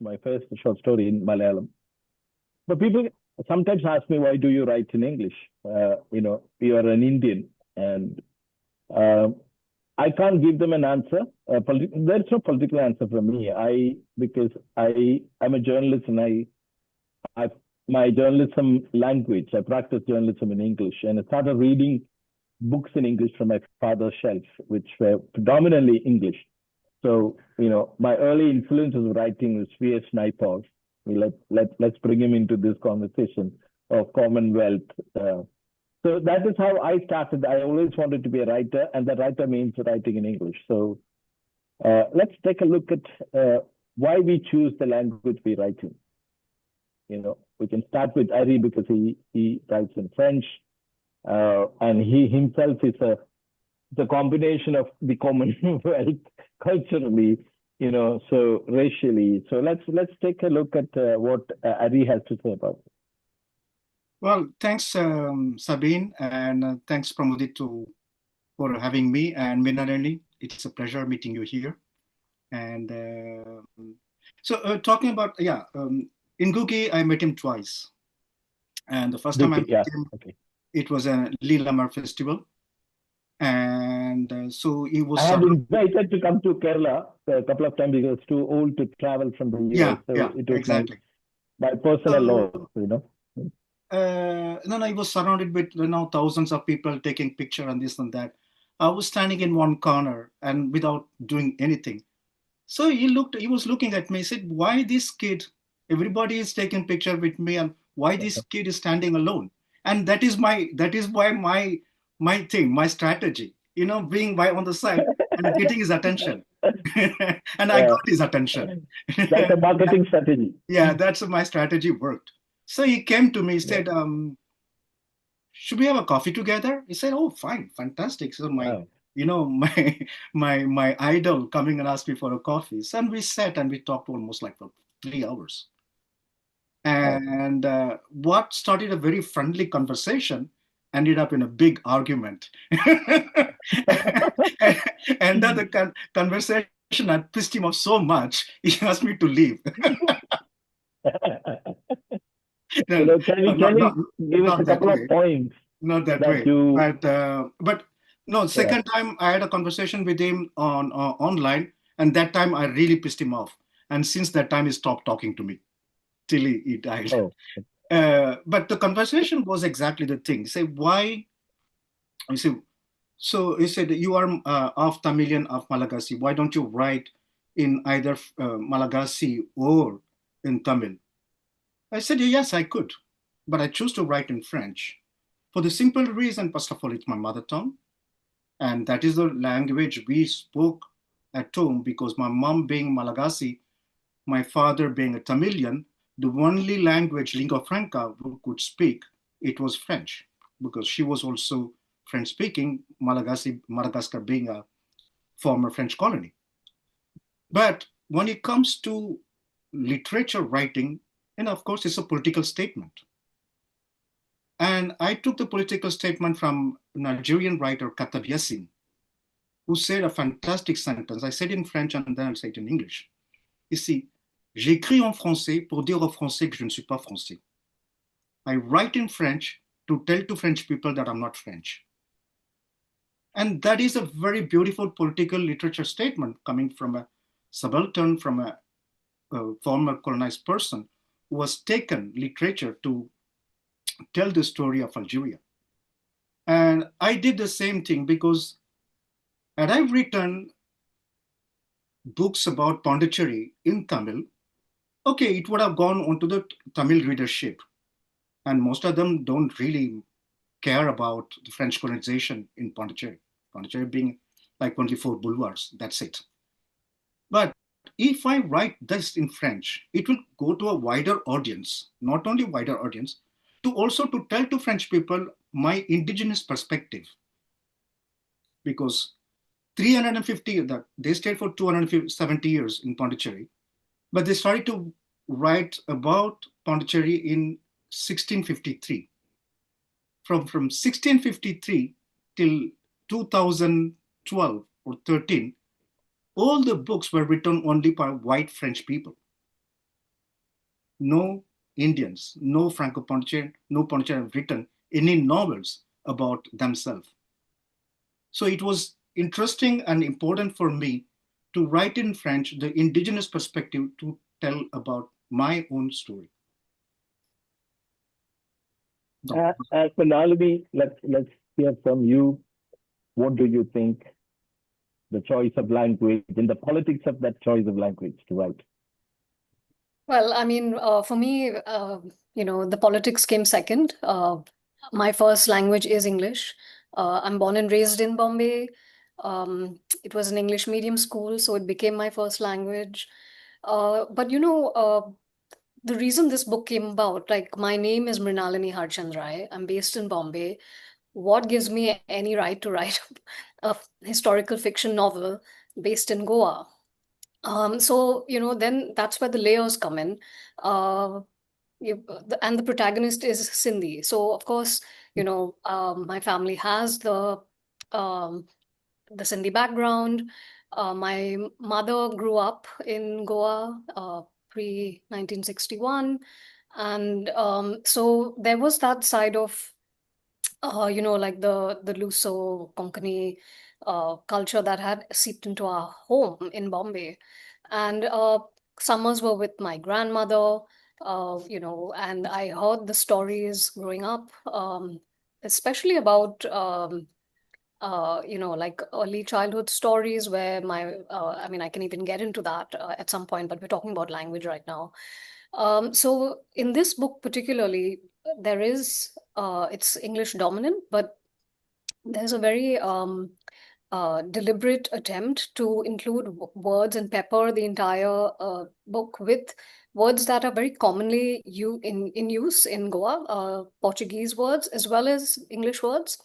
my first short story in Malayalam. But people sometimes ask me, why do you write in English? You are an Indian, and uh, I can't give them an answer. There's no political answer from me. Because I'm a journalist, and I my journalism language. I practice journalism in English, and I started reading books in English from my father's shelf, which were predominantly English. So, my early influence of writing was V.S. Naipaul. Let's bring him into this conversation of Commonwealth. So that is how I started. I always wanted to be a writer, and that writer means writing in English. So let's take a look at why we choose the language we write in. We can start with Ari because he writes in French, and he himself is the combination of the Commonwealth culturally, so racially. So let's take a look at what Ari has to say about it. Well, thanks, Sabine, and thanks, Pramodit, for having me. And Minarelli, it's a pleasure meeting you here. And talking about, Ngugi, I met him twice. And the first time I met him, it was a Lilamar festival. And so he was... I had invited to come to Kerala a couple of times because I was too old to travel from the US. It was exactly. my personal law, No, he was surrounded with thousands of people taking picture and this and that. I was standing in one corner and without doing anything. So he was looking at me. He said, "Why this kid? Everybody is taking picture with me, and why this kid is standing alone?" And that is why my thing, my strategy, being on the side and getting his attention. And I got his attention. That's a marketing strategy. Yeah, that's my strategy worked. So he came to me, said, "Should we have a coffee together?" He said, "Oh, fine, fantastic." So my idol coming and asked me for a coffee. So and we sat and we talked almost like for 3 hours. And what started a very friendly conversation ended up in a big argument. And then the conversation had pissed him off so much, he asked me to leave. Can you give us a couple of points? Not that way. But no, second time I had a conversation with him on online, and that time I really pissed him off. And since that time, he stopped talking to me till he died. Oh. But the conversation was exactly the thing. He said, "Why?" I said, "So he said, you are of Tamilian, of Malagasy. Why don't you write in either Malagasy or in Tamil?" I said, "Yes, I could, but I choose to write in French for the simple reason, first of all, it's my mother tongue. And that is the language we spoke at home because my mom being Malagasy, my father being a Tamilian, the only language, lingua franca, we could speak, it was French because she was also French speaking, Madagascar being a former French colony. But when it comes to literature writing, and of course, it's a political statement. And I took the political statement from Nigerian writer Katab Yassin, who said a fantastic sentence. I said it in French and then I'll say it in English. You see, j'écris en français pour dire aux Français que je ne suis pas français. I write in French to tell to French people that I'm not French. And that is a very beautiful political literature statement coming from a subaltern, from a former colonized person who has taken literature to tell the story of Algeria. And I did the same thing because had I written books about Pondicherry in Tamil, okay, it would have gone onto the Tamil readership. And most of them don't really care about the French colonization in Pondicherry. Pondicherry being like only 4 boulevards, that's it. But if I write this in French, it will go to a wider audience, not only wider audience, to also to tell to French people my indigenous perspective. Because 350, they stayed for 270 years in Pondicherry, but they started to write about Pondicherry in 1653. From 1653 till 2012 or 13, all the books were written only by white French people. no Indians, no Franco-Pontian, no Pontian have written any novels about themselves. So it was interesting and important for me to write in French the indigenous perspective to tell about my own story. As for Nalini, let's hear from you. What do you think the choice of language and the politics of that choice of language to write? Well, I mean, for me, the politics came second. My first language is English. I'm born and raised in Bombay. It was an English medium school, so it became my first language. But the reason this book came about, like my name is Mrinalini Harchandrai. I'm based in Bombay. What gives me any right to write a historical fiction novel based in Goa? So, then that's where the layers come in. Uh, and the protagonist is Sindhi. So, of course, my family has um, the Sindhi background. My mother grew up in Goa pre 1961. And so there was that side of like the Luso Konkani culture that had seeped into our home in Bombay. And summers were with my grandmother, and I heard the stories growing up, especially about, like early childhood stories where I mean, I can even get into that at some point, but we're talking about language right now. So in this book particularly, there is it's English dominant, but there's a very deliberate attempt to include words and pepper the entire book with words that are very commonly in use in Goa, Portuguese words as well as English words.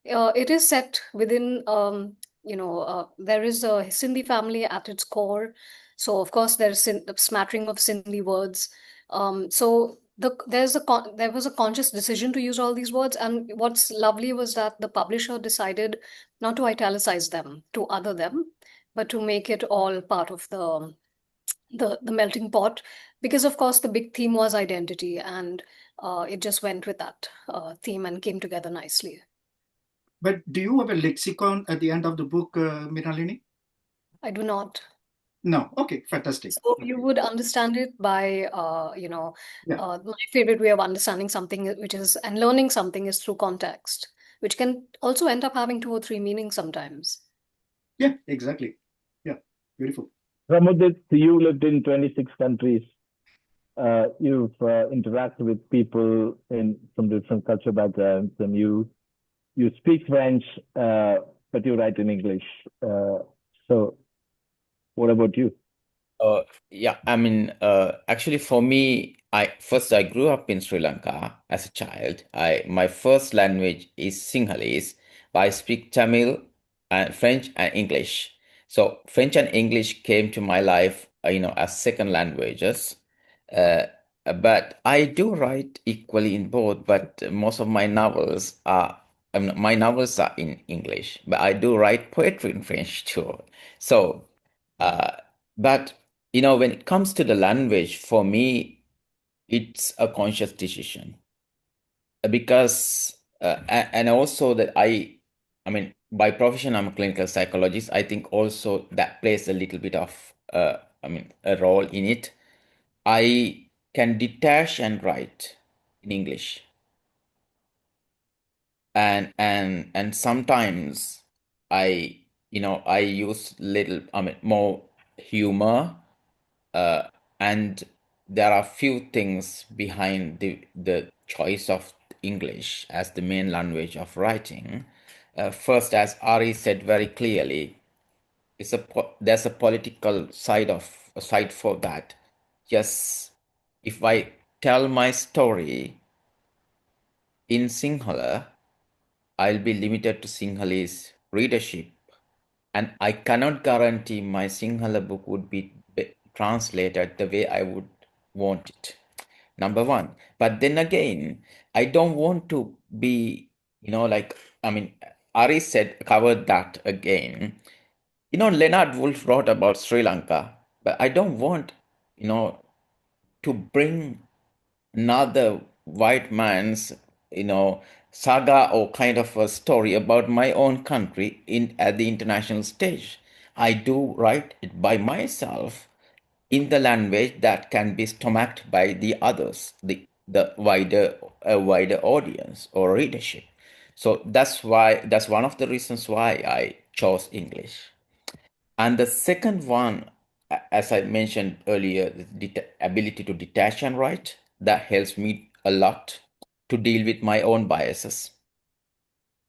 It is set within, there is a Sindhi family at its core. So, of course, there's a smattering of Sindhi words. There was a conscious decision to use all these words. And what's lovely was that the publisher decided not to italicize them, to other them, but to make it all part of the melting pot. Because, of course, the big theme was identity. And it just went with that theme and came together nicely. But do you have a lexicon at the end of the book, Mrinalini? I do not. No. Okay, fantastic. So you would understand it by, my favorite way of understanding something, and learning something is through context, which can also end up having 2 or 3 meanings sometimes. Yeah, exactly. Yeah, beautiful. Pramodit, you lived in 26 countries. You've interacted with people from different cultural backgrounds, and you speak French, but you write in English. So, what about you? Yeah, I mean, actually, for me, I grew up in Sri Lanka as a child. My first language is Sinhalese, but I speak Tamil and French and English. So French and English came to my life, as second languages. Uh, but I do write equally in both. But most of my novels are in English. But I do write poetry in French too. So, uh, but when it comes to the language, for me, it's a conscious decision because, and also that I mean, by profession, I'm a clinical psychologist. I think also that plays a little bit of, a role in it. I can detach and write in English, and sometimes I use more humor, uh, and there are few things behind the choice of English as the main language of writing. First, as Ari said very clearly, there's a political side for that. Yes, if I tell my story in Sinhala, I'll be limited to Sinhalese readership, and I cannot guarantee my Sinhala book would be translated the way I would want it. Number one. But then again, I don't want to be, Ari covered that again. Leonard Woolf wrote about Sri Lanka, but I don't want, to to bring another white man's, saga or kind of a story about my own country in at the international stage. I do write it by myself in the language that can be stomached by the others, the wider audience or readership. So that's one of the reasons why I chose English. And the second one, as I mentioned earlier, the ability to detach and write, that helps me a lot to deal with my own biases.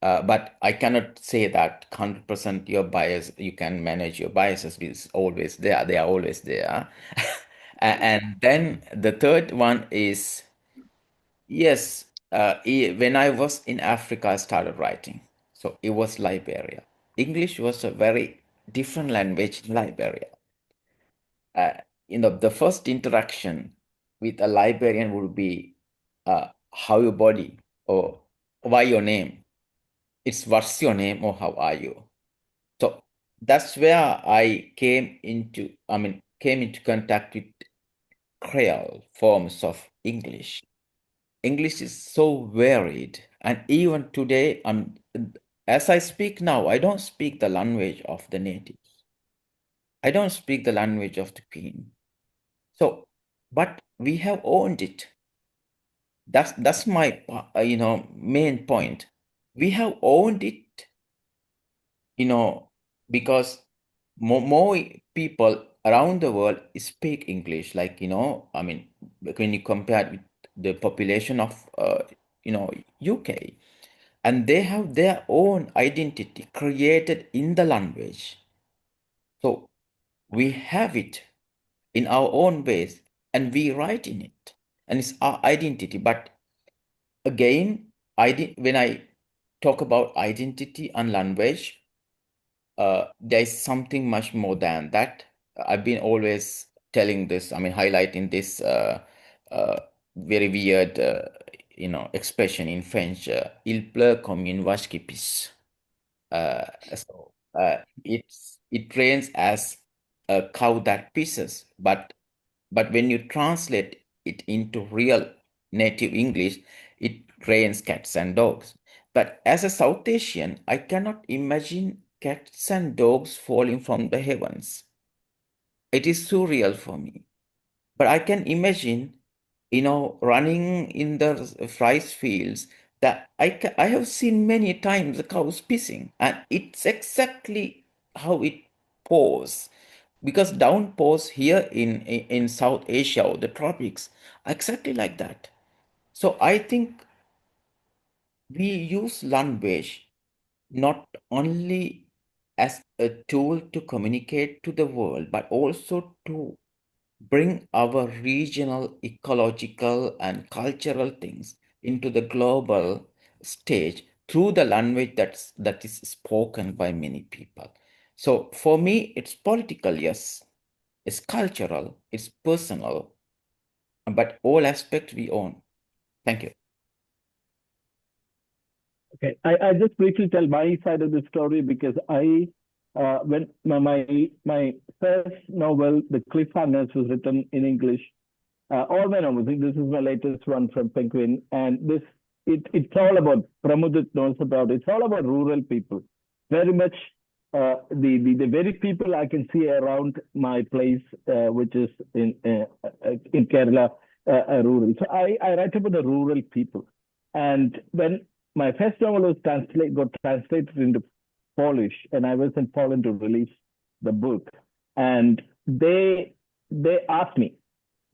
But I cannot say that 100% your bias, you can manage your biases, is always there. They are always there. And then the third one is, yes, when I was in Africa, I started writing. So it was Liberia. English was a very different language in Liberia. The first interaction with a Liberian would be how your body or why your name. It's what's your name or how are you? So that's where I came into contact with Creole forms of English. English is so varied, and even today, as I speak now, I don't speak the language of the natives. I don't speak the language of the Queen. So, but we have owned it. That's my main point. We have owned it, because more people around the world speak English. Like, when you compare it with the population of UK, and they have their own identity created in the language. So we have it in our own ways, and we write in it, and it's our identity. But again, when I talk about identity and language, there is something much more than that. I've been always telling this, highlighting this very weird, expression in French, il pleut comme une vache qui pisse. It trains as a cow that pisses, but when you translate it into real native English, it trains cats and dogs. But as a South Asian, I cannot imagine cats and dogs falling from the heavens. It is surreal for me. But I can imagine, running in the rice fields, that I have seen many times the cows pissing, and it's exactly how it pours. Because downpours here in South Asia or the tropics are exactly like that. So I think we use language not only as a tool to communicate to the world, but also to bring our regional, ecological, and cultural things into the global stage through the language that is spoken by many people. So for me, it's political, yes. It's cultural, it's personal, but all aspects we own. Thank you. Okay, I just briefly tell my side of the story because when my first novel, The Cliffhangers, was written in English. All my novels, this is my latest one from Penguin, and it's all about, Pramudit knows about, it's all about rural people. Very much the very people I can see around my place, which is in Kerala, rural. So I write about the rural people. And when my first novel was got translated into Polish, and I was in Poland to release the book, and they asked me,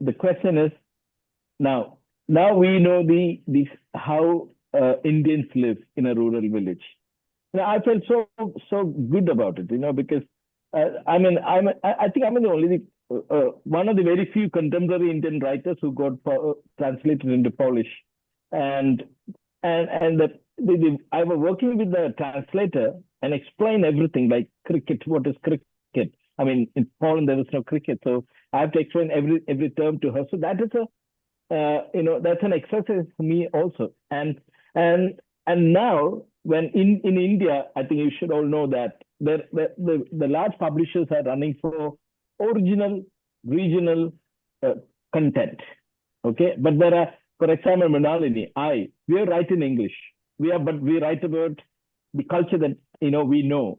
the question is, now we know how Indians live in a rural village. I felt so good about it, because I think I'm the only one of the very few contemporary Indian writers who got translated into Polish, and I was working with the translator and explain everything, like cricket, what is cricket? In Poland there was no cricket, so I have to explain every term to her. So that is that's an exercise for me also. And now when in India, I think you should all know that the large publishers are running for original regional content. Okay, but there are, for example, Manalini, we write in English. But we write about the culture that we know.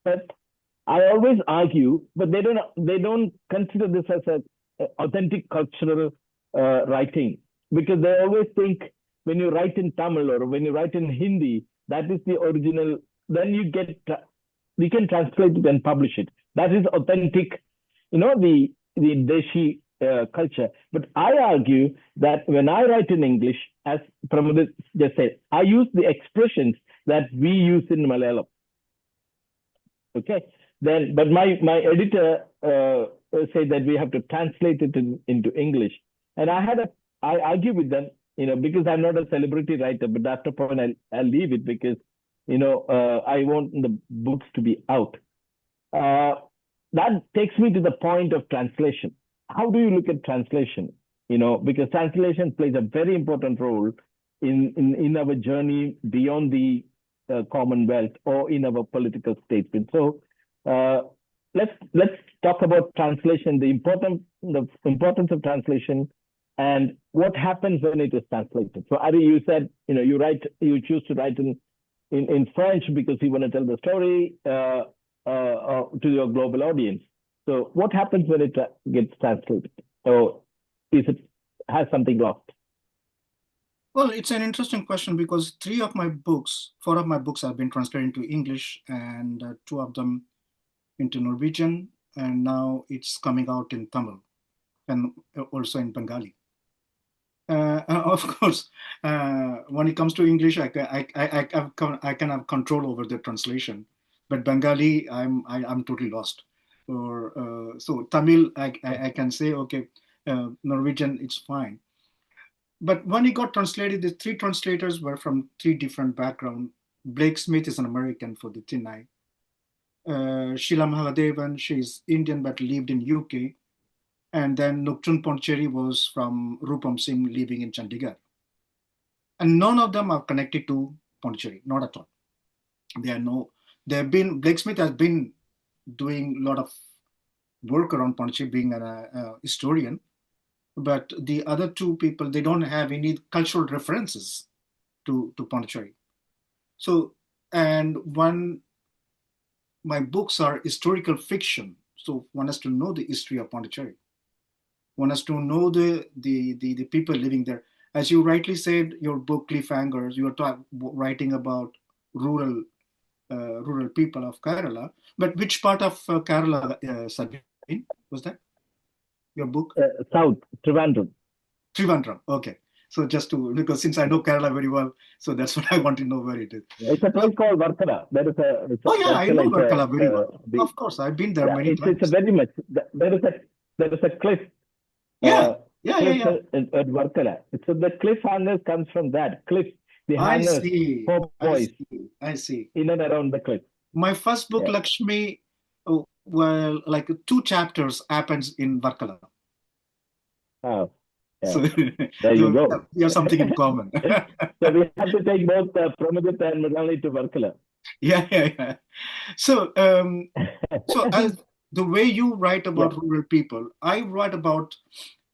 But I always argue, but they don't consider this as a authentic cultural writing, because they always think when you write in Tamil or when you write in Hindi, that is the original. Then we can translate it and publish it. That is authentic, the Deshi culture. But I argue that when I write in English, as Pramod just said, I use the expressions that we use in Malayalam. Okay. But my editor said that we have to translate it into English, and I argue with them, because I'm not a celebrity writer. But after a point, I'll leave it because I want the books to be out. That takes me to the point of translation. How do you look at translation? Because translation plays a very important role in our journey beyond the Commonwealth or in our political statement. So let's talk about translation, the importance of translation, and what happens when it is translated. So Ari, you said you choose to write in French because you want to tell the story to your global audience. So what happens when it gets translated, or has something lost? Well, it's an interesting question because 4 of my books have been translated into English, and 2 of them into Norwegian, and now it's coming out in Tamil and also in Bengali. Of course, when it comes to English, I can have control over the translation, but Bengali, I'm totally lost. So Tamil, I can say okay, Norwegian, it's fine. But when it got translated, the 3 translators were from 3 different backgrounds. Blake Smith is an American for the Tinai. Sheila Mahadevan, she's Indian but lived in UK. And then Nocturne Pondicherry was from Rupam Singh, living in Chandigarh. And none of them are connected to Pondicherry, not at all. Blake Smith has been doing a lot of work around Pondicherry, being a historian. But the other 2 people, they don't have any cultural references to Pondicherry. So, and my books are historical fiction. So one has to know the history of Pondicherry. One has to know the people living there. As you rightly said, your book Cliffhangers, you are writing about rural people of Kerala. But which part of Kerala, Sabine, was that? Your book? South, Trivandrum. Trivandrum, okay. So because since I know Kerala very well, so that's what I want to know where it is. It's a place called Varkala. I know Varkala very well. Of course, I've been there many times. It's a very much. There is a cliff. Yeah. At Varkala. So the cliffhangers comes from that cliff. The hangers, 4 boys. I see. In and around the cliff. My first book, Lakshmi, well, like 2 chapters happens in Varkala. Oh, yeah. So there you go. We have something in common. So we have to take both Pramodit and Mrinalini to Varkala. Yeah. So, as the way you write about rural people, I write about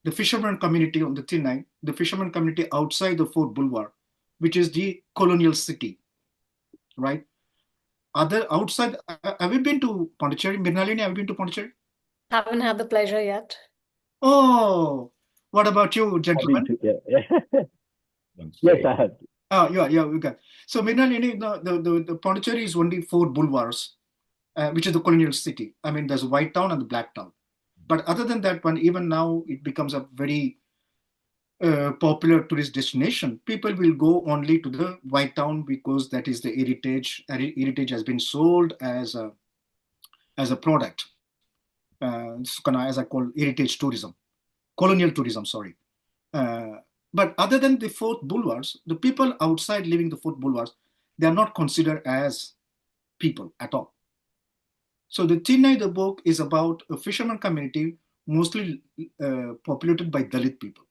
the fisherman community on the Tinai, the fisherman community outside the Fort Boulevard, which is the colonial city, right? Outside, have you been to Pondicherry? Mrinalini, have you been to Pondicherry? Haven't had the pleasure yet. Oh, what about you, gentlemen? Yes, I have. Oh, yeah, we got. So Mrinalini, the Pondicherry is only 4 boulevards, which is the colonial city. I mean, there's a White Town and the Black Town. But other than that one, even now it becomes a very popular tourist destination. People will go only to the White Town because that is the heritage. Heritage has been sold as a product. It's kind of, as I call, heritage tourism, colonial tourism. Sorry. But other than the 4 boulevards, the people outside living the 4 boulevards, they are not considered as people at all. So the Tinai, the book, is about a fisherman community mostly populated by Dalit people.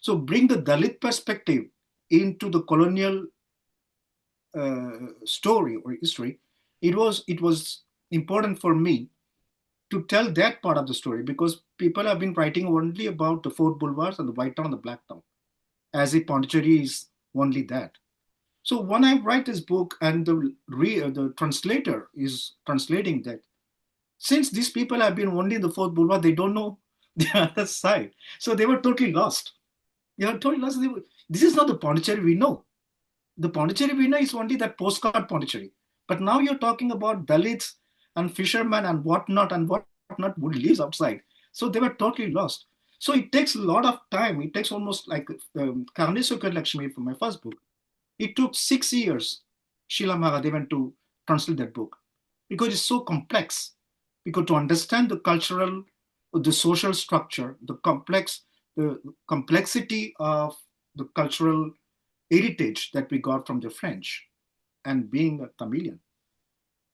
So bring the Dalit perspective into the colonial story or history. It was important for me to tell that part of the story, because people have been writing only about the four boulevards and the White Town and the Black Town, as if Pondicherry is only that. So when I write this book and the translator is translating that, since these people have been only in the fourth boulevard, they don't know the other side. So they were totally lost. They were totally lost. This is not the Pondicherry we know. The Pondicherry we know is only that postcard Pondicherry. But now you're talking about Dalits and fishermen and whatnot would lives outside. So they were totally lost. So it takes a lot of time. It takes almost like Karne Sukar Lakshmi for my first book. It took 6 years, Sheila Mahadevan, to translate that book, because it's so complex. Because to understand the cultural, the social structure, the complexity of the cultural heritage that we got from the French, and being a Tamilian.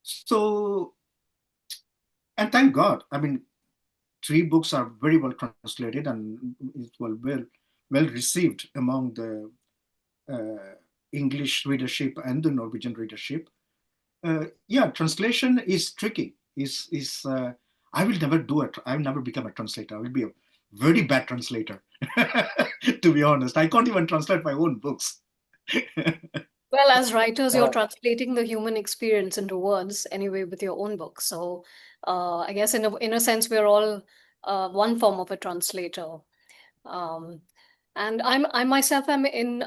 So, and thank God, I mean, 3 books are very well translated and it was well received among the English readership and the Norwegian readership. Yeah, translation is tricky. I will never do it. I will never become a translator. I will be a very bad translator. To be honest, I can't even translate my own books. Well, as writers, you're translating the human experience into words anyway with your own book. So I guess in a sense, we're all one form of a translator. And I myself am in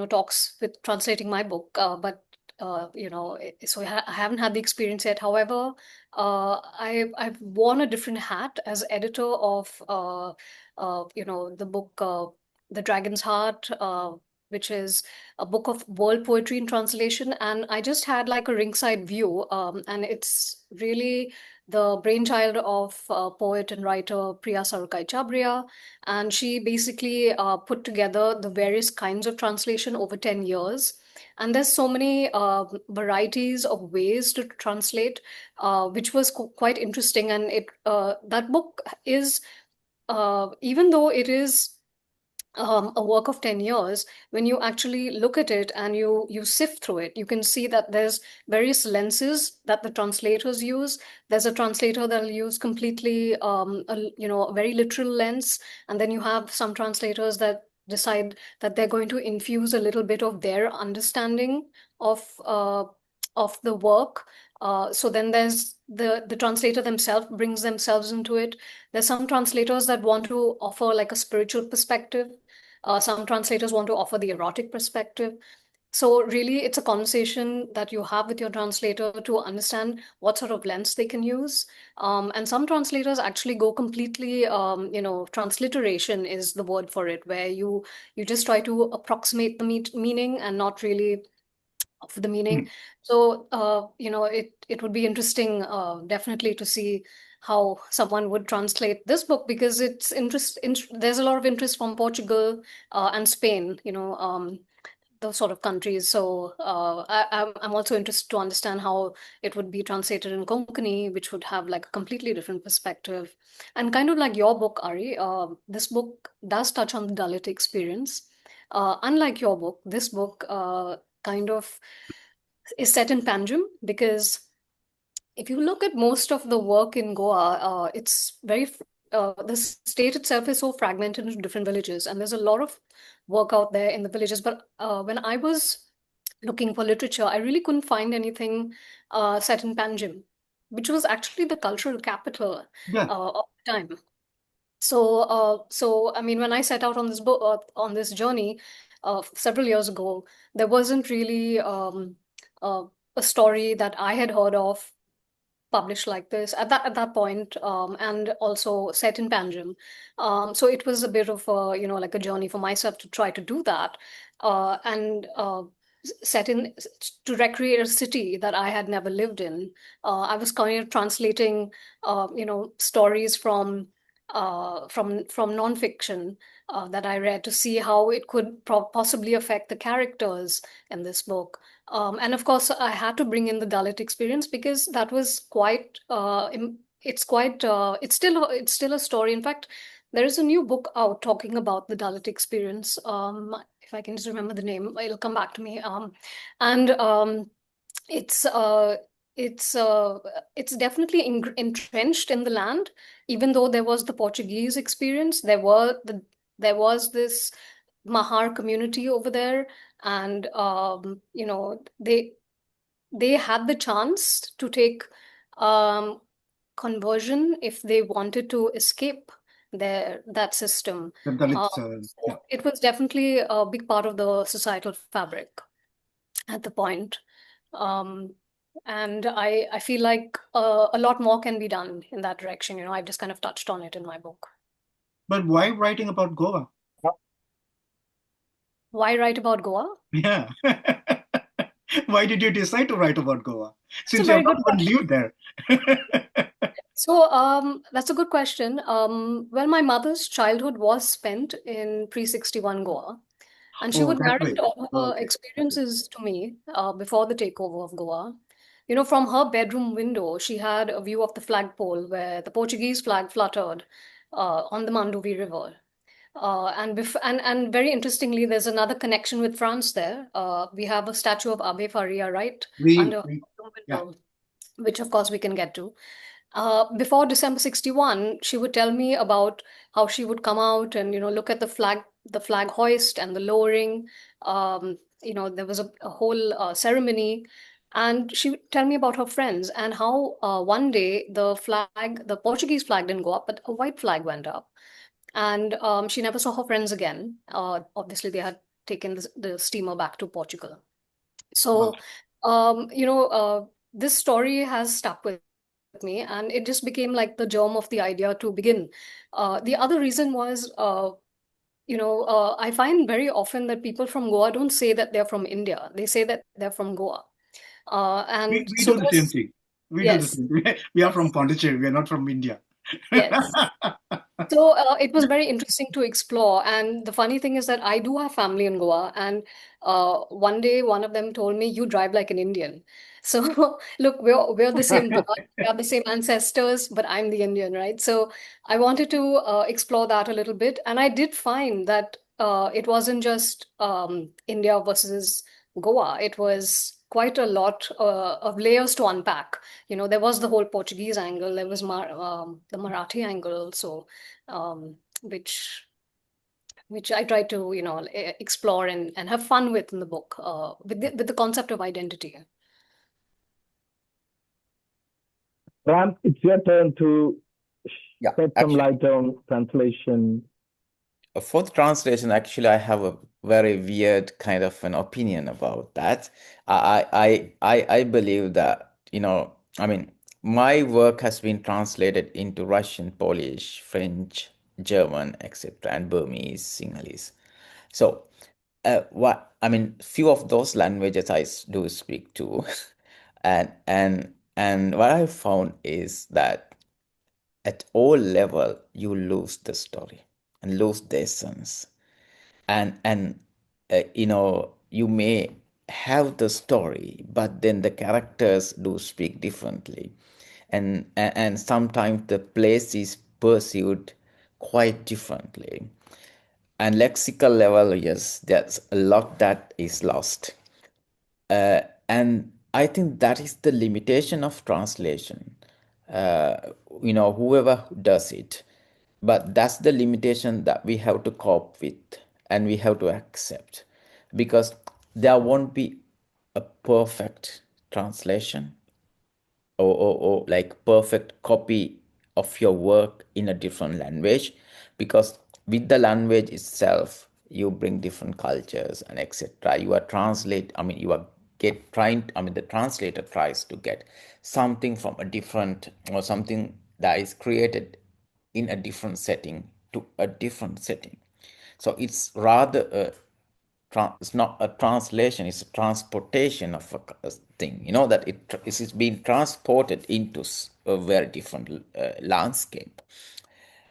talks with translating my book, but so I haven't had the experience yet. However, I've worn a different hat as editor of the book The Dragon's Heart, which is a book of world poetry in translation, and I just had like a ringside view, and it's really the brainchild of poet and writer Priya Sarukai Chabria, and she basically put together the various kinds of translation over 10 years. And there's so many varieties of ways to translate, which was quite interesting. And that book is, even though it is a work of 10 years, when you actually look at it and you sift through it, you can see that there's various lenses that the translators use. There's a translator that'll use completely a very literal lens, and then you have some translators that decide that they're going to infuse a little bit of their understanding of the work. So then there's the translator themselves brings themselves into it. There's some translators that want to offer like a spiritual perspective. Some translators want to offer the erotic perspective. So really, it's a conversation that you have with your translator to understand what sort of lens they can use. And some translators actually go completely, transliteration is the word for it, where you just try to approximate the meaning and not really of the meaning. So, it would be interesting, definitely, to see how someone would translate this book, because it's there's a lot of interest from Portugal and Spain, those sort of countries. So I'm also interested to understand how it would be translated in Konkani, which would have like a completely different perspective. And kind of like your book, Ari, this book does touch on the Dalit experience. Unlike your book, this book kind of is set in Panjim, because if you look at most of the work in Goa, it's the state itself is so fragmented into different villages, and there's a lot of work out there in the villages. But when I was looking for literature, I really couldn't find anything set in Panjim, which was actually the cultural capital of the time. So I mean, when I set out on this book on this journey several years ago, there wasn't really a story that I had heard of published like this at that point, and also set in Panjim. So it was a bit of a, like a journey for myself to try to do that, and set in to recreate a city that I had never lived in. I was kind of translating, stories from nonfiction that I read to see how it could possibly affect the characters in this book. And of course, I had to bring in the Dalit experience, because that was quite. It's still a story. In fact, there is a new book out talking about the Dalit experience. If I can just remember the name, it'll come back to me. And it's it's definitely entrenched in the land. Even though there was the Portuguese experience, there was this Mahar community over there, and they had the chance to take um, conversion if they wanted to escape that system. The Dalits, yeah. It was definitely a big part of the societal fabric at the point. Um, and I feel like a lot more can be done in that direction. I've just kind of touched on it in my book. But why writing about Goa? Why write about Goa? Yeah. Why did you decide to write about Goa? That's a Since you very have not good even lived there. So, that's a good question. Well, my mother's childhood was spent in pre-61 Goa, and she Oh, would that way. narrate all her Okay. experiences to me before the takeover of Goa. From her bedroom window, she had a view of the flagpole where the Portuguese flag fluttered on the Mandovi River. And very interestingly, there's another connection with France there. We have a statue of Abe Faria right under her Yeah. window, which of course we can get to. Before December 61, she would tell me about how she would come out and look at the flag hoist and the lowering. There was a whole ceremony, and she would tell me about her friends and how one day the Portuguese flag didn't go up, but a white flag went up, and she never saw her friends again. Obviously, they had taken the steamer back to Portugal. Wow. So, this story has stuck with me, and it just became like the germ of the idea to begin. The other reason was, I find very often that people from Goa don't say that they're from India. They say that they're from Goa. And We so do the same thing. We do the yes, same thing. We are from Pondicherry. We are not from India. yes. So it was very interesting to explore. And the funny thing is that I do have family in Goa. And one day, one of them told me, "You drive like an Indian." So look, we're the same blood, we have the same ancestors, but I'm the Indian, right? So I wanted to explore that a little bit. And I did find that it wasn't just India versus Goa. It was quite a lot of layers to unpack. There was the whole Portuguese angle, there was the Marathi angle also, um, which I try to explore and have fun with in the book, with the concept of identity. Ram, it's your turn to Yeah, shed some actually, light on translation. for the translation, actually, I have a very weird kind of an opinion about that. I believe that, I mean, my work has been translated into Russian, Polish, French, German, etc., and Burmese, Sinhalese. So, what I mean, few of those languages do speak too, and what I found is that at all level you lose the story and lose the essence, and you may have the story, but then the characters do speak differently, and sometimes the place is pursued quite differently, and lexical level, yes, there's a lot that is lost. And I think that is the limitation of translation. Uh, whoever does it, but that's the limitation that we have to cope with and we have to accept, because there won't be a perfect translation or like perfect copy of your work in a different language, because with the language itself you bring different cultures and etc. You are translate I mean you are get trying I mean the translator tries to get something from a different, or something that is created in a different setting to a different setting. So it's rather it's not a translation, it's a transportation of a thing, that it is being transported into a very different landscape.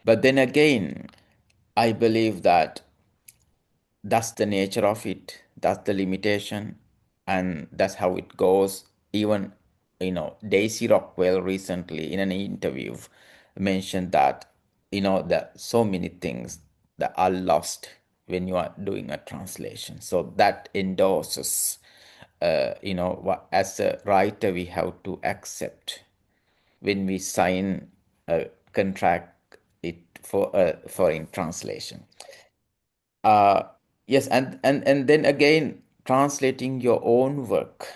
But then again, I believe that that's the nature of it, that's the limitation, and that's how it goes. Even Daisy Rockwell recently in an interview mentioned that that so many things that are lost when you are doing a translation. So that endorses as a writer, we have to accept when we sign a contract it for in translation. Yes, and then again, translating your own work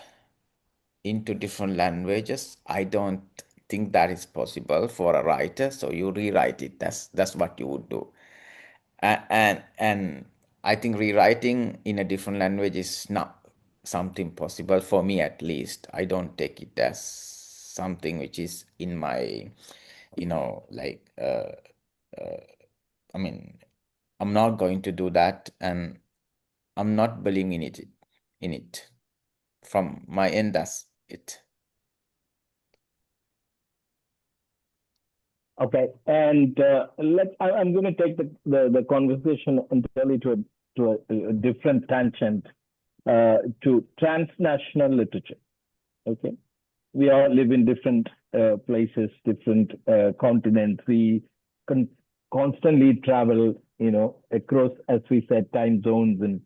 into different languages, I don't think that is possible for a writer. So you rewrite it. That's what you would do. And I think rewriting in a different language is not something possible for me, at least. I don't take it as something which is in my, like, I mean, I'm not going to do that, and I'm not believing in it. From my end, that's it. Okay, and I'm going to take the conversation entirely to a different tangent, to transnational literature. Okay, we all live in different places, different continents. We constantly travel, across, as we said, time zones and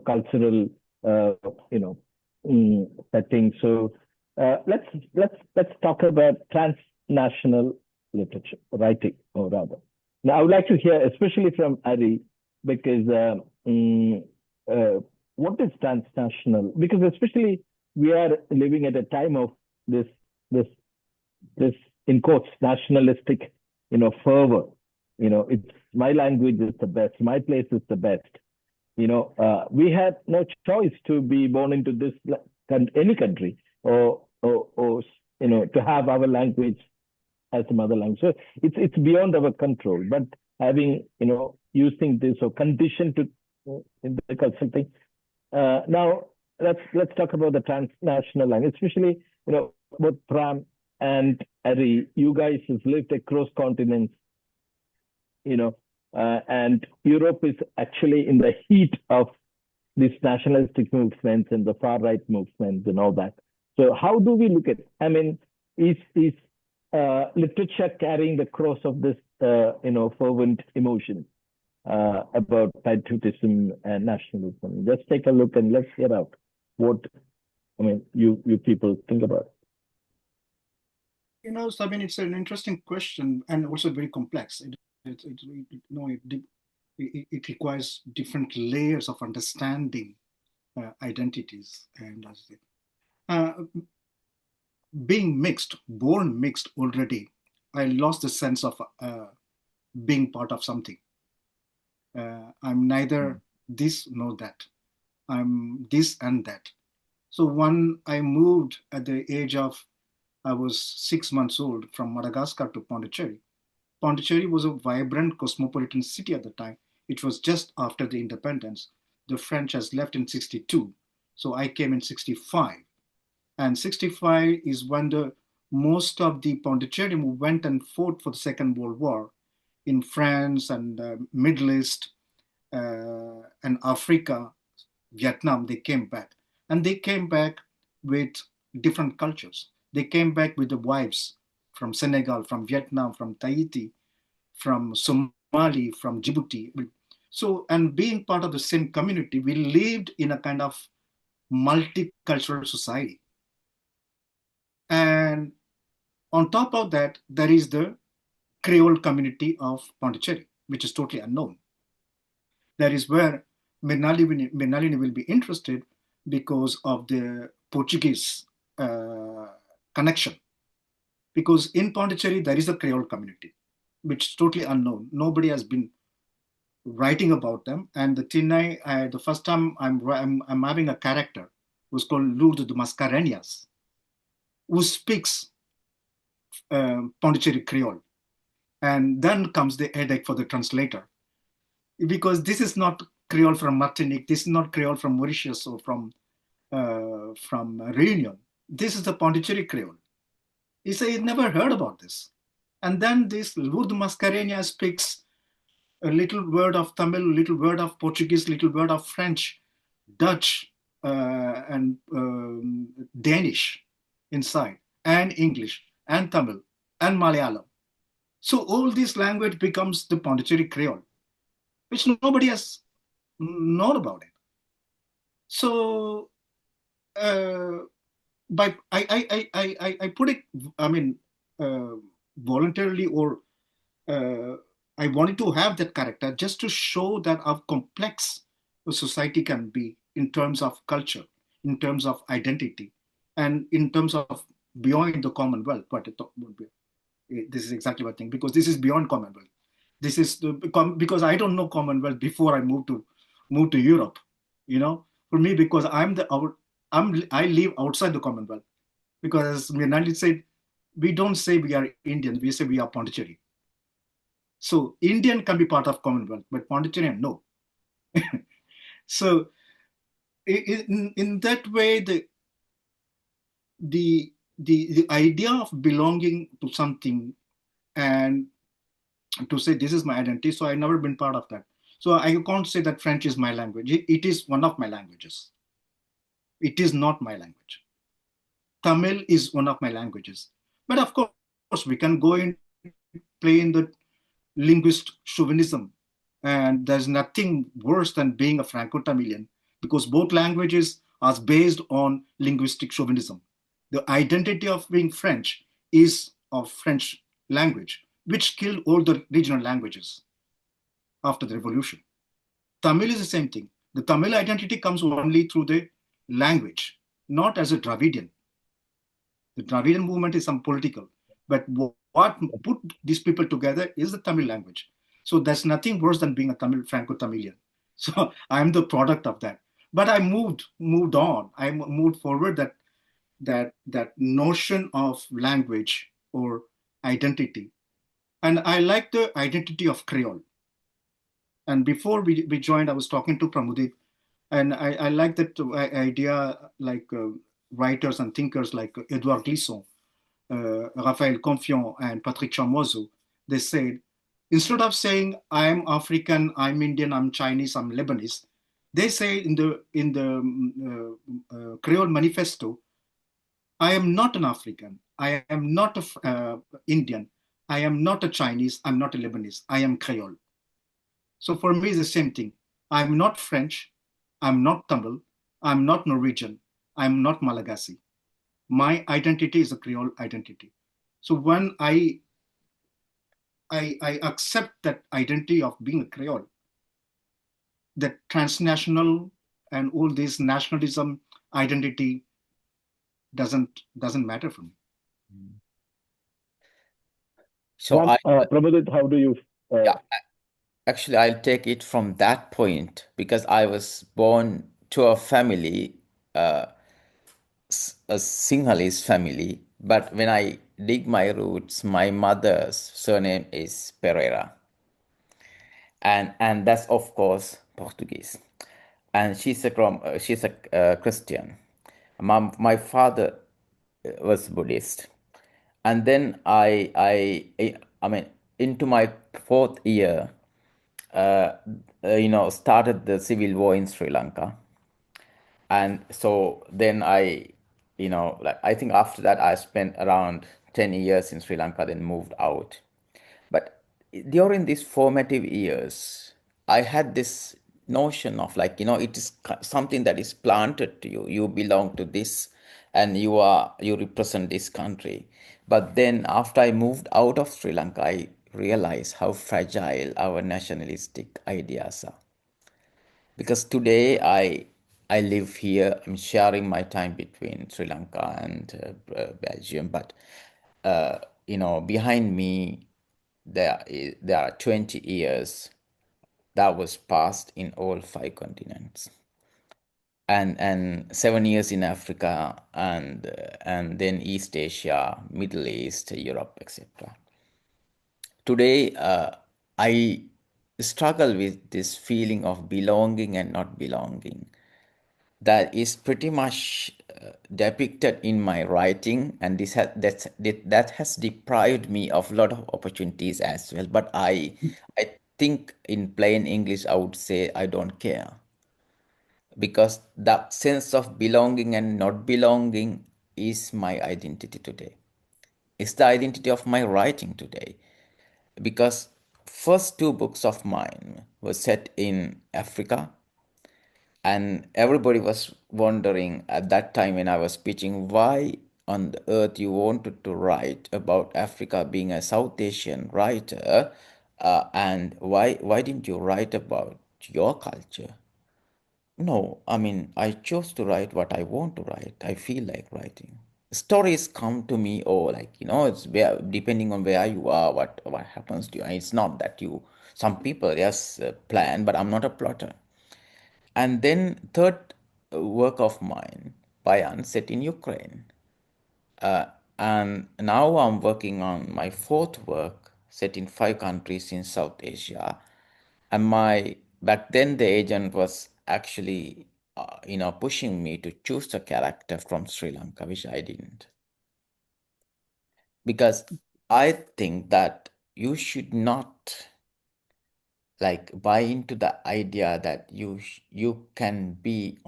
cultural, settings. So let's talk about transnational literature, writing, or rather. Now, I would like to hear, especially from Ari, because what is transnational? Because especially we are living at a time of this in quotes nationalistic, fervor. It's my language is the best, my place is the best. We had no choice to be born into this any country, or to have our language as a mother language. So it's beyond our control. But having using this or conditioned to in the cultural thing. Now let's talk about the transnational language, especially both Pram and Ari. You guys have lived across continents, and Europe is actually in the heat of these nationalistic movements and the far right movements and all that. So how do we look at it? I mean, is literature carrying the cross of this, fervent emotion about patriotism and nationalism? Let's take a look and let's hear out what you people think about it. So, it's an interesting question and also very complex. It requires different layers of understanding identities and being mixed, born mixed already. I lost the sense of being part of something. I'm neither this nor that. I'm this and that. So when I moved at the age of, I was 6 months old, from Madagascar to Pondicherry. Pondicherry was a vibrant cosmopolitan city at the time. It was just after the independence. The French has left in 62. So I came in 65. And 65 is when most of the Pondicherry went and fought for the Second World War in France and Middle East and Africa, Vietnam. They came back. And they came back with different cultures. They came back with the wives from Senegal, from Vietnam, from Tahiti, from Somali, from Djibouti. So, and being part of the same community, we lived in a kind of multicultural society. And on top of that, there is the Creole community of Pondicherry, which is totally unknown. That is where Mrinalini will be interested because of the Portuguese connection. Because in Pondicherry, there is a Creole community, which is totally unknown. Nobody has been writing about them. And the Tinai, the first time I'm having a character who's called Lourdes de Mascarenhas, who speaks Pondicherry Creole. And then comes the headache for the translator. Because this is not Creole from Martinique, this is not Creole from Mauritius or from Reunion. This is the Pondicherry Creole. He said he never heard about this. And then this Lourdes Mascarenhas speaks a little word of Tamil, little word of Portuguese, little word of French, Dutch, and Danish inside, and English, and Tamil, and Malayalam. So all this language becomes the Pondicherry Creole, which nobody has known about it. So by I put it, I mean, voluntarily, or I wanted to have that character just to show that how complex a society can be in terms of culture, in terms of identity, and in terms of beyond the Commonwealth. What it would be. This is exactly what I think, because this is beyond Commonwealth. This is because I don't know Commonwealth before I moved to Europe. You know, for me, because I live outside the Commonwealth, because Mrinaldi said we don't say we are Indian, we say we are Pondicherry. So Indian can be part of Commonwealth, but Pondicherry, no. So in that way, the idea of belonging to something and to say this is my identity, so I've never been part of that. So I can't say that French is my language. It is one of my languages. It is not my language. Tamil is one of my languages. But of course, we can go and play in the linguist chauvinism. And there's nothing worse than being a Franco-Tamilian, because both languages are based on linguistic chauvinism. The identity of being French is of French language, which killed all the regional languages after the revolution. Tamil is the same thing. The Tamil identity comes only through the language, not as a Dravidian. The Dravidian movement is some political, but what put these people together is the Tamil language. So there's nothing worse than being a Franco-Tamilian. So I'm the product of that. But I moved on. I moved forward that notion of language or identity. And I like the identity of Creole. And before we joined, I was talking to Pramudit, and I like that idea, like writers and thinkers like Edouard Glissant, Raphaël Confiant, and Patrick Chamoiseau, they said, instead of saying I'm African, I'm Indian, I'm Chinese, I'm Lebanese, they say in the Creole Manifesto, I am not an African, I am not an Indian, I am not a Chinese, I'm not a Lebanese, I am Creole. So for me, it's the same thing. I'm not French, I'm not Tamil, I'm not Norwegian, I'm not Malagasy. My identity is a Creole identity. So when I accept that identity of being a Creole, that transnational and all this nationalism identity doesn't matter for me. So Prabodit, how do you? Yeah, actually, I'll take it from that point, because I was born to a family, a Sinhalese family. But when I dig my roots, my mother's surname is Pereira, and that's of course Portuguese, and she's a Christian. My father was Buddhist, and then I mean, into my fourth year, started the civil war in Sri Lanka. And so then I think after that I spent around 10 years in Sri Lanka, then moved out. But during these formative years, I had this notion of, like, it is something that is planted to you. You belong to this, and you represent this country. But then after I moved out of Sri Lanka, I realized how fragile our nationalistic ideas are. Because today I live here. I'm sharing my time between Sri Lanka and Belgium, but behind me there are 20 years that was passed in all 5 continents, and 7 years in Africa, and then East Asia, Middle East, Europe, etc. Today, I struggle with this feeling of belonging and not belonging that is pretty much depicted in my writing, and that has deprived me of a lot of opportunities as well. But I think in plain English, I would say I don't care, because that sense of belonging and not belonging is my identity today. It's the identity of my writing today, because first two books of mine were set in Africa, And everybody was wondering at that time when I was speaking, why on the earth you wanted to write about Africa being a South Asian writer, and why didn't you write about your culture? No, I mean, I chose to write what I want to write. I feel like writing. Stories come to me, or like, it's depending on where you are, what happens to you. And it's not that you, some people, yes, plan, but I'm not a plotter. And then third work of mine, Bayan, set in Ukraine. And now I'm working on my fourth work, set in 5 countries in South Asia. And my back then the agent was actually, pushing me to choose a character from Sri Lanka, which I didn't, because I think that you should not like buy into the idea that you can be,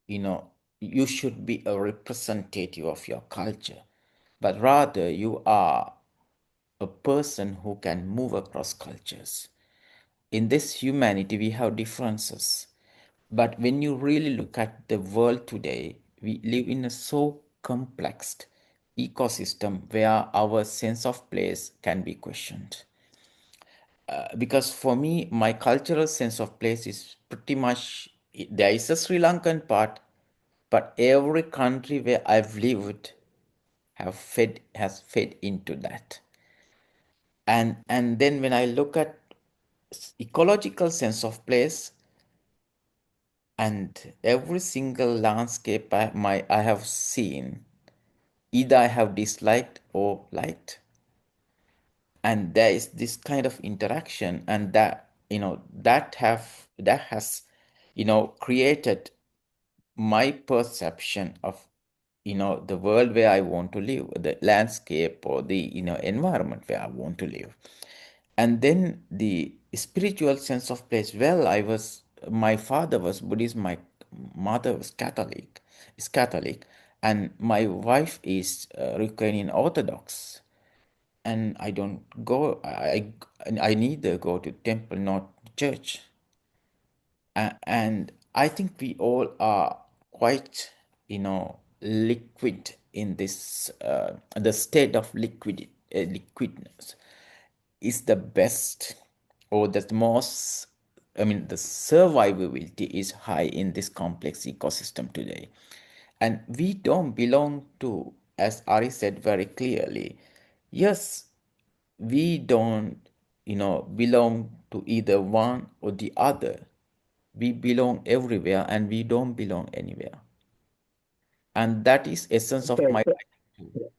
you should be a representative of your culture, but rather you are a person who can move across cultures. In this humanity, we have differences. But when you really look at the world today, we live in a so complex ecosystem where our sense of place can be questioned. Because for me, my cultural sense of place is pretty much, there is a Sri Lankan part, but every country where I've lived has fed into that. And then when I look at ecological sense of place, and every single landscape I have seen, either I have disliked or liked, and there is this kind of interaction, and that has created my perception of the world where I want to live, the landscape or the environment where I want to live. And then the spiritual sense of place. Well, my father was Buddhist, my mother was Catholic, and my wife is Ukrainian Orthodox. And I don't go, I neither go to temple nor church. And I think we all are quite, liquid in this, the state of liquidness is the best, or the most, I mean, the survivability is high in this complex ecosystem today. And we don't belong to, as Ari said very clearly, yes, we don't, belong to either one or the other. We belong everywhere and we don't belong anywhere. And that is essence of Okay, my so writing too.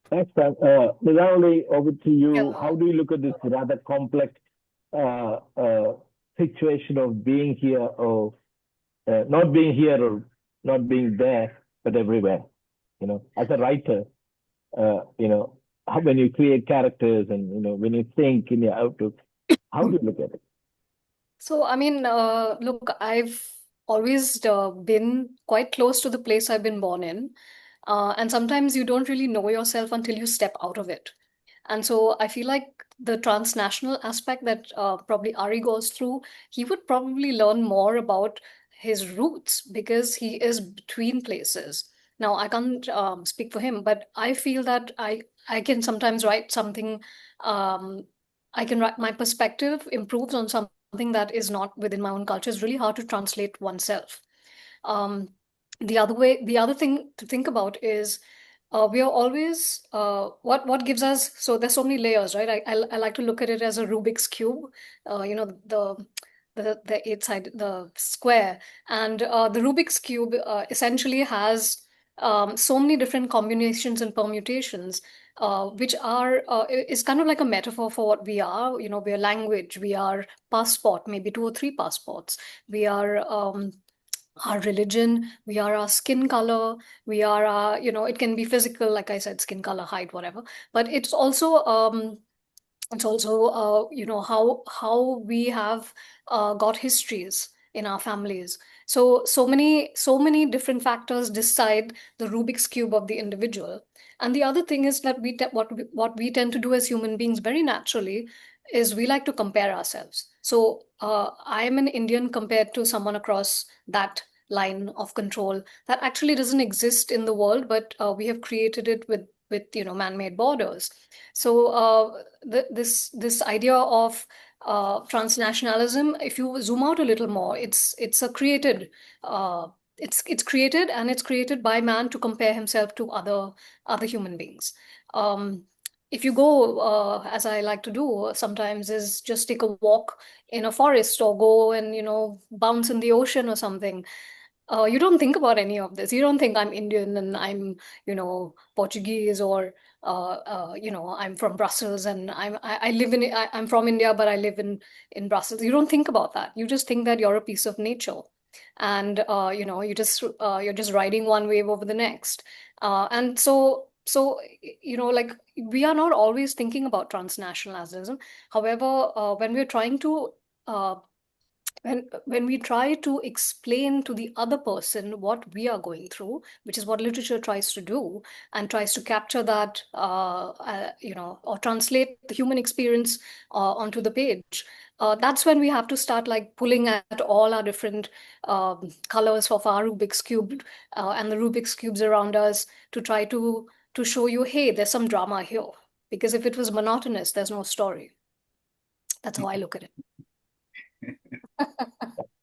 thanks, Frank. Nidali, over to you. Yeah. How do you look at this rather complex uh, uh, situation of being here, or not being here, or not being there, but everywhere? As a writer, when you create characters, and when you think in your outlook, how do you look at it? So, I mean, look, I've always been quite close to the place I've been born in. And sometimes you don't really know yourself until you step out of it. And so I feel like the transnational aspect that probably Ari goes through, he would probably learn more about his roots because he is between places. Now, I can't speak for him, but I feel that I can sometimes write something. Um, I can write, my perspective improves on something that is not within my own culture. It's really hard to translate oneself. Um, the other thing to think about is we are always what gives us. So there's so many layers, right? I like to look at it as a Rubik's cube. The eight side, the square, and the Rubik's cube essentially has so many different combinations and permutations, which are is kind of like a metaphor for what we are. We are language, we are passport, maybe two or three passports. We are our religion, we are our skin color, we are our, it can be physical, like I said, skin color, height, whatever. But it's also how we have got histories in our families. So many different factors decide the Rubik's cube of the individual. And the other thing is that what we tend to do as human beings very naturally is we like to compare ourselves. So I'm an Indian compared to someone across that line of control that actually doesn't exist in the world, but we have created it with man-made borders. So this idea of transnationalism, if you zoom out a little more, it's a created it's created, and it's created by man to compare himself to other human beings. If you go, as I like to do sometimes, is just take a walk in a forest or go and bounce in the ocean or something. You don't think about any of this. You don't think I'm Indian and I'm Portuguese, or I'm from Brussels and I live in I'm from India but I live in Brussels. You don't think about that. You just think that you're a piece of nature, and you're just riding one wave over the next. And so like, we are not always thinking about transnationalism. However, when we're trying to when we try to explain to the other person what we are going through, which is what literature tries to do, and tries to capture that, or translate the human experience onto the page, that's when we have to start like pulling at all our different colors of our Rubik's Cube and the Rubik's Cubes around us, to try to show you, hey, there's some drama here. Because if it was monotonous, there's no story. That's how I look at it.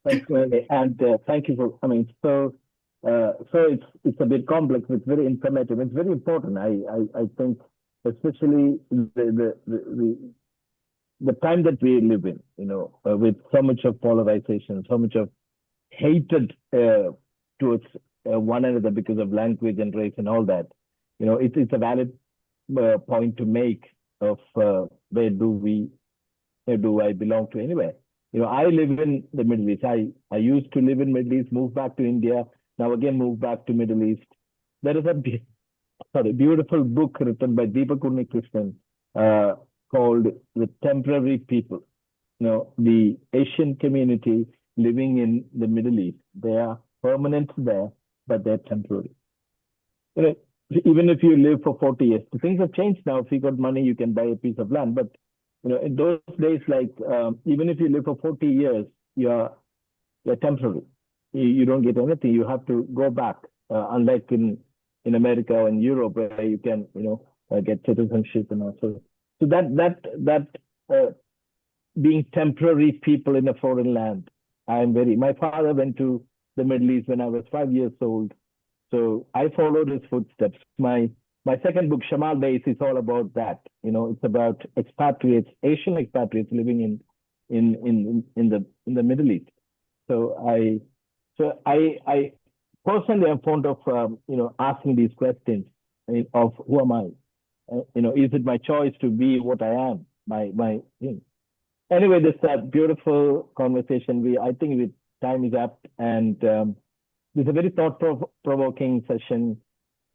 Thanks, Melanie. And thank you for coming. So it's a bit complex. It's very informative. It's very important. I think, especially the time that we live in, with so much of polarization, so much of hatred towards one another because of language and race and all that. It's a valid point to make of where do I belong to anyway. I live in the Middle East. I used to live in Middle East, moved back to India, now again moved back to Middle East. There is a beautiful book written by Deepak Unnikrishnan called The Temporary People. The Asian community living in the Middle East. They are permanent there, but they're temporary. Even if you live for 40 years, things have changed now. If you got money, you can buy a piece of land, but in those days, like even if you live for 40 years, you're temporary. You don't get anything. You have to go back. Unlike in America or in Europe, where you can get citizenship and also. So that being temporary people in a foreign land, my father went to the Middle East when I was 5 years old, so I followed his footsteps. My second book, Shamal Days, is all about that. It's about expatriates, Asian expatriates living in the Middle East. So I personally am fond of asking these questions of who am I? Is it my choice to be what I am? Anyway, this beautiful conversation. I think time is up, and this is a very thought-provoking session.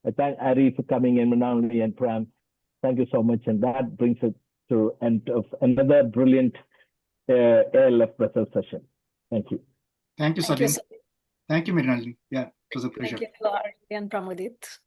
I thank Ari for coming in, Manali and Pram. Thank you so much. And that brings us to end of another brilliant ALF Brussels session. Thank you. Thank you, Salim. Thank you, Mrinalini. Yeah, it was a pleasure. Thank you, Ari and Pramodit.